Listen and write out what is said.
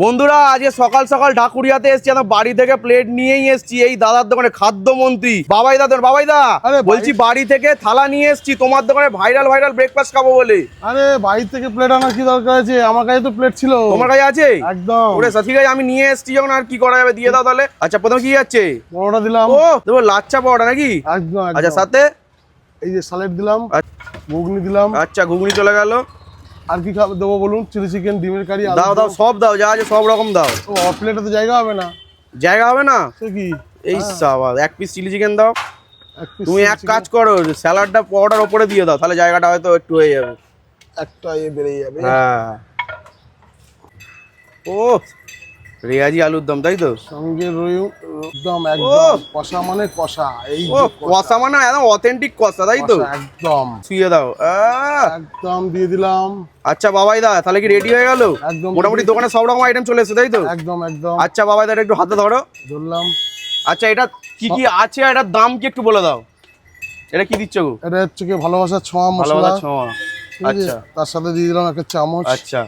বন্ধুরা আজকে সকাল সকাল ঢাকুরিয়াতে এসেছি, আমি বাড়ি থেকে প্লেট নিয়েই এসেছি এই দাদার দোকানে, খাদ্যমন্ত্রী বাবাই দা। আরে বলছি বাড়ি থেকে থালা নিয়ে এসেছি তোমার দোকানে ভাইরাল ব্রেকফাস্ট খাবো বলে। আরে বাড়ি থেকে প্লেট আনার কি দরকার আছে? আমার কাছে তো প্লেট ছিল। তোমার কাছে আছে? একদম। ওরে ঠিক আছে, আমি নিয়ে এসেছি যখন আর কি করা যাবে, দিয়ে দাও তাহলে। আচ্ছা প্রথমে কি যাচ্ছে? পরোটা দিলাম। ও দেবো লাচ্চা পরোটা নাকি? একদম। আচ্ছা সাথে এই যে স্যালাড দিলাম, ঘুগনি দিলাম। আচ্ছা ঘুগনি চলে গেল। আর কি খাবে দেবো বলুন? চিলি চিকেন, ডিমের কারি। দাও দাও সব দাও, যা আছে সব রকম দাও। ও প্লেটে তো জায়গা হবে না। জায়গা হবে না? সে কি এই সাবাস, এক পিস চিলি চিকেন দাও। এক piece তুমি এক কাজ করো, স্যালাডটা পরোটার উপরে দিয়ে দাও, তাহলে জায়গাটা হয়তো একটু হয়ে যাবে। একটা বেড়ে যাবে। হ্যাঁ। ও রেয়াজি আলুর দম, তাই তো? সঙ্গে রইও একদম একদম কষা মানে কষা। এই ও কষা মানে একদম অথেন্টিক কষা, তাই তো? একদম শুয়ে দাও। একদম দিয়ে দিলাম। আচ্ছা বাবাই দা, তাহলে কি রেডি হয়ে গেল? একদম মোটামুটি দোকানে সব রকম আইটেম চলে এসেছে, তাই তো? একদম একদম। আচ্ছা বাবাই দা একটু হাতে ধরো। ধরলাম। আচ্ছা এটা কি কি আছে, এটার দাম কি একটু বলে দাও। এটা কি দিচ্ছ গো? এটা হচ্ছে কি ভালোবাসার ছোঁয়া মশলা। ভালোবাসার ছোঁয়া। ঠিক আছে? আচ্ছা তার সাথে দিয়ে দিলাম একটা চামচ। আচ্ছা